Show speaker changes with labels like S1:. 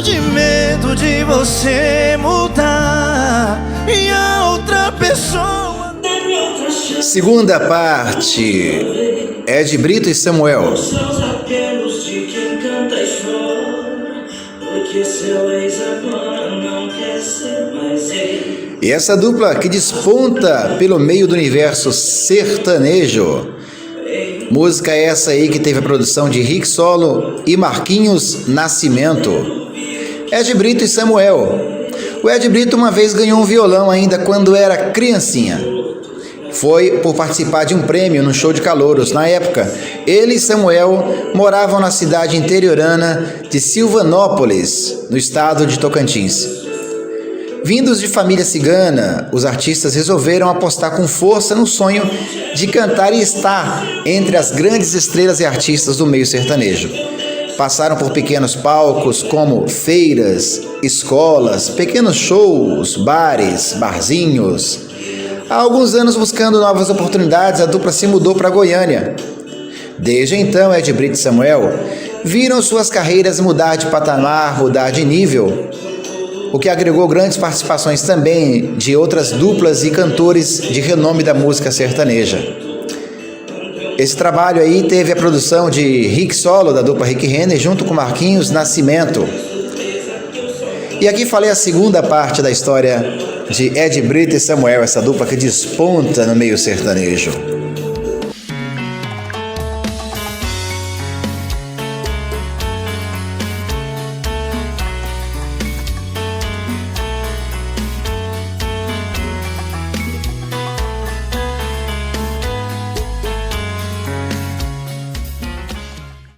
S1: de medo de você mudar e a outra pessoa.
S2: Segunda parte, Ed Brito e Samuel.
S3: São os apelos de quem canta e chora, porque seu ex agora não quer ser mais ele.
S2: E essa dupla que desponta pelo meio do universo sertanejo. Música essa aí que teve a produção de Rick Solo e Marquinhos Nascimento. Ed Brito e Samuel. O Ed Brito uma vez ganhou um violão ainda quando era criancinha. Foi por participar de um prêmio no show de calouros. Na época, ele e Samuel moravam na cidade interiorana de Silvanópolis, no estado de Tocantins. Vindos de família cigana, os artistas resolveram apostar com força no sonho de cantar e estar entre as grandes estrelas e artistas do meio sertanejo. Passaram por pequenos palcos como feiras, escolas, pequenos shows, bares, barzinhos. Há alguns anos, buscando novas oportunidades, a dupla se mudou para Goiânia. Desde então, Ed Brito e Samuel viram suas carreiras mudar de patamar, mudar de nível, o que agregou grandes participações também de outras duplas e cantores de renome da música sertaneja. Esse trabalho aí teve a produção de Rick Solo, da dupla Rick Renner, junto com Marquinhos Nascimento. E aqui falei a segunda parte da história de Ed Brito e Samuel, essa dupla que desponta no meio sertanejo.